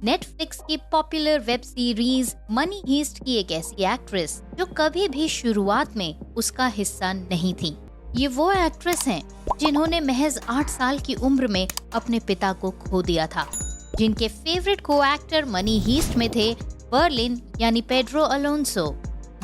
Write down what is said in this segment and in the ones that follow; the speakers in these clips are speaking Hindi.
नेटफ्लिक्स की popular web series money heist की एक ऐसी एक्ट्रेस जो कभी भी शुरुआत में उसका हिस्सा नहीं थी। ये वो एक्ट्रेस हैं जिन्होंने महज 8 साल की उम्र में अपने पिता को खो दिया था, जिनके फेवरेट को एक्टर मनी हीस्ट में थे बर्लिन यानी पेड्रो अलोंसो।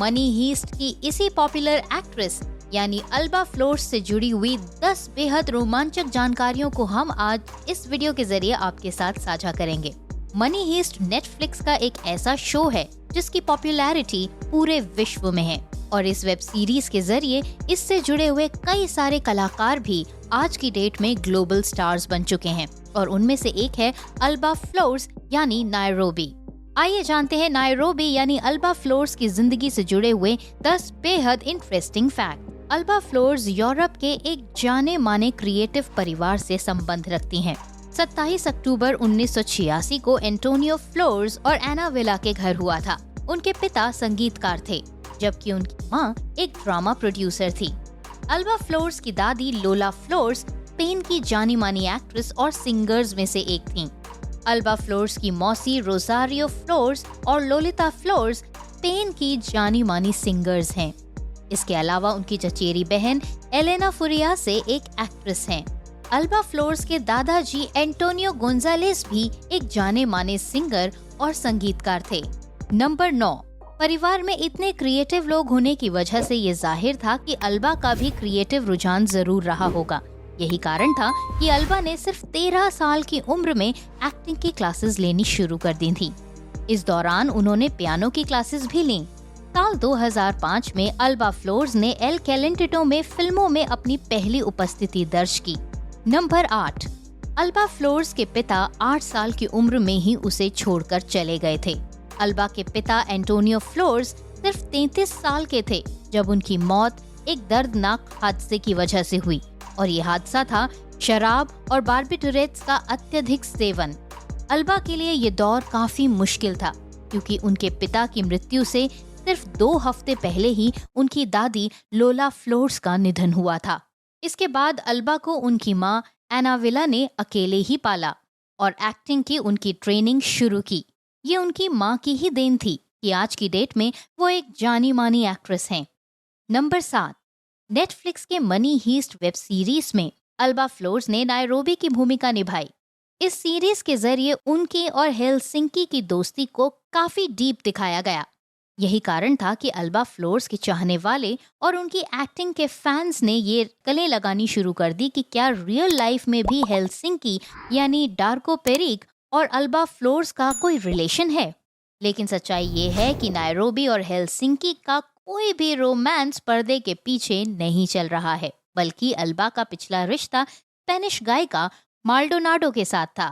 मनी हीस्ट की इसी पॉपुलर एक्ट्रेस यानी अल्बा फ्लोर्स से जुड़ी हुई 10 बेहद रोमांचक जानकारियों को हम आज इस वीडियो के जरिए आपके साथ साझा करेंगे। मनी हीस्ट नेटफ्लिक्स का एक ऐसा शो है जिसकी पॉपुलैरिटी पूरे विश्व में है और इस वेब सीरीज के जरिए इससे जुड़े हुए कई सारे कलाकार भी आज की डेट में ग्लोबल स्टार्स बन चुके हैं और उनमें से एक है अल्बा फ्लोर्स यानी नायरोबी। आइए जानते हैं नायरोबी यानी अल्बा फ्लोर्स की जिंदगी से जुड़े हुए 10 बेहद interesting fact. Alba floors Europe के एक जाने माने क्रिएटिव परिवार से संबंध रखती हैं। 27 अक्टूबर 1986 को एंटोनियो फ्लोर्स और एना विला के घर हुआ था। उनके पिता संगीतकार थे जबकि उनकी माँ एक ड्रामा प्रोड्यूसर थी। अल्बा फ्लोर्स की दादी लोला फ्लोर्स स्पेन की जानी मानी एक्ट्रेस और सिंगर्स में से एक थीं। अल्बा फ्लोर्स की मौसी रोसारियो फ्लोर्स और लोलिता फ्लोर्स स्पेन की जानी मानी सिंगर्स हैं। इसके अलावा उनकी चचेरी बहन एलेना फुरिया से एक एक्ट्रेस हैं। अल्बा फ्लोर्स के दादाजी एंटोनियो गोंजालेस भी एक जाने माने सिंगर और संगीतकार थे। नंबर 9, परिवार में इतने क्रिएटिव लोग होने की वजह से ये जाहिर था कि अल्बा का भी क्रिएटिव रुझान जरूर रहा होगा। यही कारण था कि अल्बा ने सिर्फ 13 साल की उम्र में एक्टिंग की क्लासेस लेनी शुरू कर दी थी। इस दौरान उन्होंने पियानो की क्लासेस भी लीं। साल 2005 में अल्बा फ्लोर्स ने एल कैलेंटिटो में फिल्मों में अपनी पहली उपस्थिति दर्ज की। नंबर 8, अल्बा फ्लोर्स के पिता 8 साल की उम्र में ही उसे छोड़कर चले गए थे। अल्बा के पिता एंटोनियो फ्लोर्स सिर्फ 33 साल के थे जब उनकी मौत एक दर्दनाक हादसे की वजह से हुई और ये हादसा था शराब और बार्बिटूरेट्स का अत्यधिक सेवन। अल्बा के लिए ये दौर काफी मुश्किल था क्योंकि उनके पिता की मृत्यु से सिर्फ 2 हफ्ते पहले ही उनकी दादी लोला फ्लोर्स का निधन हुआ था। इसके बाद अल्बा को उनकी माँ एना विला ने अकेले ही पाला और एक्टिंग की उनकी ट्रेनिंग शुरू की। ये उनकी माँ की ही देन थी कि आज की डेट में वो एक जानी मानी एक्ट्रेस हैं। नंबर 7, नेटफ्लिक्स के मनी हीस्ट वेब सीरीज में अल्बा फ्लोर्स ने नायरोबी की भूमिका निभाई। इस सीरीज के जरिए उनकी और हेलसिंकी की दोस्ती को काफी डीप दिखाया गया। यही कारण था कि अल्बा फ्लोर्स के चाहने वाले और उनकी एक्टिंग के फैंस ने ये गले लगानी शुरू कर दी कि क्या रियल लाइफ में भी हेलसिंकी यानी डार्को पेरिक और अल्बा फ्लोर्स का कोई रिलेशन है। लेकिन सच्चाई ये है कि नायरोबी और हेलसिंकी का कोई भी रोमांस पर्दे के पीछे नहीं चल रहा है, बल्कि अल्बा का पिछला रिश्ता स्पेनिश गायिका माल्डोनाडो के साथ था।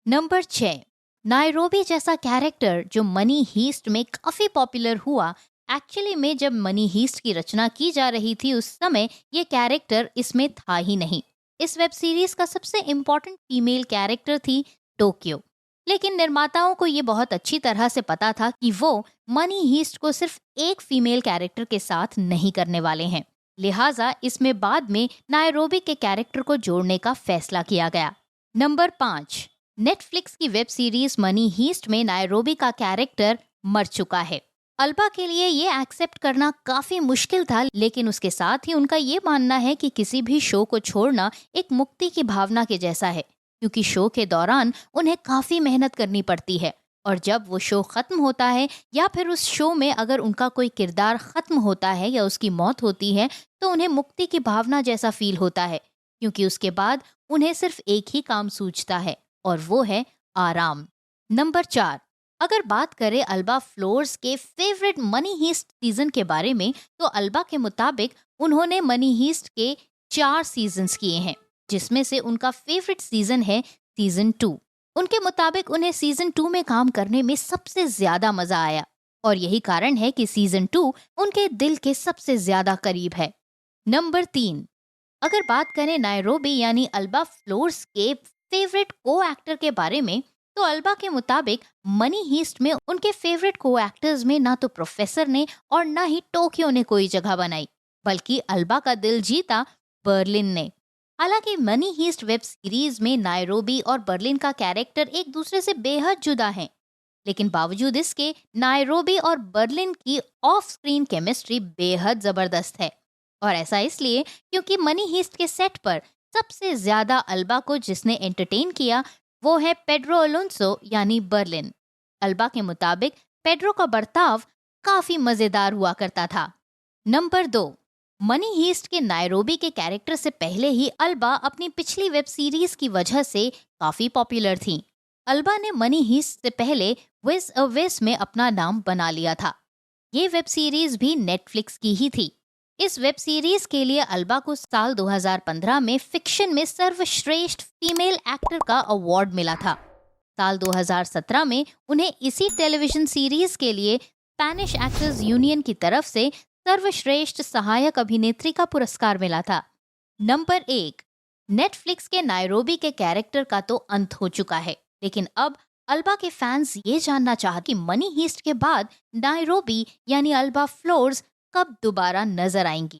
नंबर 6, नायरोबी जैसा कैरेक्टर जो मनी हीस्ट में काफी पॉपुलर हुआ, एक्चुअली में जब मनी हीस्ट की रचना की जा रही थी उस समय ये कैरेक्टर इसमें था ही नहीं। इस वेब सीरीज का सबसे इम्पोर्टेंट फीमेल कैरेक्टर थी टोक्यो, लेकिन निर्माताओं को ये बहुत अच्छी तरह से पता था कि वो मनी हीस्ट को सिर्फ एक फीमेल कैरेक्टर के साथ नहीं करने वाले हैं। लिहाजा इसमें बाद में नायरोबी के कैरेक्टर को जोड़ने का फैसला किया गया। नंबर 5, नेटफ्लिक्स की वेब सीरीज मनी हीस्ट में नायरोबी का कैरेक्टर मर चुका है। अल्बा के लिए ये एक्सेप्ट करना काफी मुश्किल था, लेकिन उसके साथ ही उनका ये मानना है कि किसी भी शो को छोड़ना एक मुक्ति की भावना के जैसा है, क्योंकि शो के दौरान उन्हें काफी मेहनत करनी पड़ती है और जब वो शो खत्म होता है या फिर उस शो में अगर उनका कोई किरदार खत्म होता है या उसकी मौत होती है तो उन्हें मुक्ति की भावना जैसा फील होता है, क्योंकि उसके बाद उन्हें सिर्फ एक ही काम सूझता है और वो है आराम। नंबर 4, अगर बात करें अल्बा फ्लोर्स के फेवरेट मनी हीस्ट सीजन के बारे में तो अल्बा के मुताबिक उन्होंने मनी हीस्ट के 4 सीजन्स किए हैं, जिसमें से उनका फेवरेट सीजन है सीजन 2। उनके मुताबिक उन्हें सीजन 2 में काम करने में सबसे ज्यादा मजा आया और यही कारण है कि सीजन 2 उनके दिल के सबसे ज्यादा करीब है। नंबर 3, अगर बात करें नायरोबी यानी अल्बा फ्लोर्स के फेवरेट को एक्टर के बारे में तो अल्बा के मुताबिक मनी हीस्ट में उनके फेवरेट को एक्टर्स में ना तो प्रोफेसर ने और ना ही टोक्यो ने कोई जगह बनाई, बल्कि अल्बा का दिल जीता बर्लिन ने। हालांकि मनी हीस्ट वेब सीरीज में नायरोबी और बर्लिन का कैरेक्टर एक दूसरे से बेहद जुदा हैं, लेकिन बावजूद इसके नायरोबी और बर्लिन की ऑफ स्क्रीन केमिस्ट्री बेहद जबरदस्त है। और ऐसा इसलिए क्योंकि मनी हीस्ट के सेट पर सबसे ज्यादा अल्बा को जिसने एंटरटेन किया वो है पेड्रो अलोंसो यानी बर्लिन। अल्बा के मुताबिक पेड्रो का बर्ताव काफी मजेदार हुआ करता था। नंबर 2, मनी हीस्ट के नायरोबी के कैरेक्टर से पहले ही अल्बा अपनी पिछली वेब सीरीज की वजह से काफी पॉपुलर थी। अल्बा ने मनी हीस्ट से पहले विज अ वेस में अपना नाम बना लिया था। ये वेब सीरीज भी नेटफ्लिक्स की ही थी। इस वेब सीरीज के लिए अल्बा को साल 2015 में फिक्शन में सर्वश्रेष्ठ फीमेल एक्टर का अवार्ड मिला था। साल 2017 में उन्हें इसी टेलीविजन सीरीज के लिए स्पेनिश एक्टर्स यूनियन की तरफ से सर्वश्रेष्ठ सहायक अभिनेत्री का पुरस्कार मिला था। नंबर 1, नेटफ्लिक्स के नायरोबी के कैरेक्टर का तो अंत हो चुका है, लेकिन अब अल्बा के फैंस ये जानना चाहते कि मनी हीस्ट के बाद नायरोबी यानी अल्बा फ्लोर्स कब दोबारा नजर आएंगी,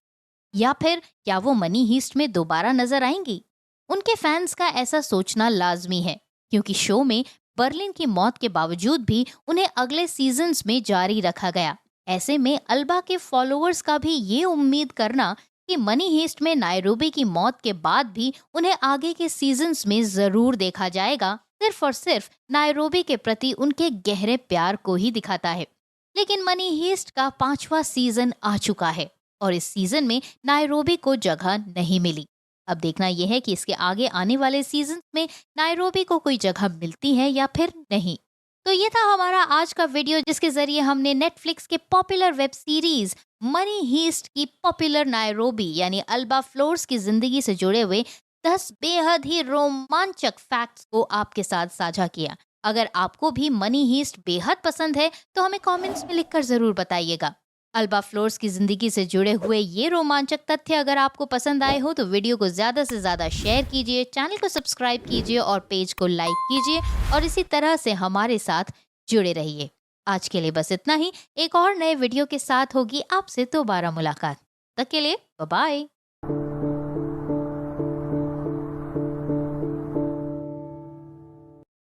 या फिर क्या वो मनी हीस्ट में दोबारा नजर आएंगी। उनके फैंस का ऐसा सोचना लाजमी है, क्योंकि शो में बर्लिन की मौत के बावजूद भी उन्हें अगले सीजन्स में जारी रखा गया। ऐसे में अल्बा के फॉलोअर्स का भी ये उम्मीद करना कि मनी हीस्ट में नायरोबी की मौत के बाद भी उन्हें आगे के सीजन्स में जरूर देखा जाएगा, सिर्फ और सिर्फ नायरोबी के प्रति उनके गहरे प्यार को ही दिखाता है। लेकिन मनी हीस्ट का 5वां सीजन आ चुका है और इस सीजन में नायरोबी को जगह नहीं मिली। अब देखना यह है कि इसके आगे आने वाले सीजन में नायरोबी को कोई जगह मिलती है या फिर नहीं। तो ये था हमारा आज का वीडियो, जिसके जरिए हमने नेटफ्लिक्स के popular web series money heist की पॉपुलर नायरोबी यानी अल्बा फ्लोर्स की जिंदगी से जुड़े हुए 10 बेहद ही रोमांचक फैक्ट्स को आपके साथ साझा किया। अगर आपको भी मनी हीस्ट बेहद पसंद है तो हमें कमेंट्स में लिखकर जरूर बताइएगा। अल्बा फ्लोर्स की जिंदगी से जुड़े हुए ये रोमांचक तथ्य अगर आपको पसंद आए हो तो वीडियो को ज्यादा से ज्यादा शेयर कीजिए, चैनल को सब्सक्राइब कीजिए और पेज को लाइक कीजिए और इसी तरह से हमारे साथ जुड़े रहिए। आज के लिए बस इतना ही। एक और नए वीडियो के साथ होगी आपसे दोबारा मुलाकात। तब तक के लिए बाय बाय।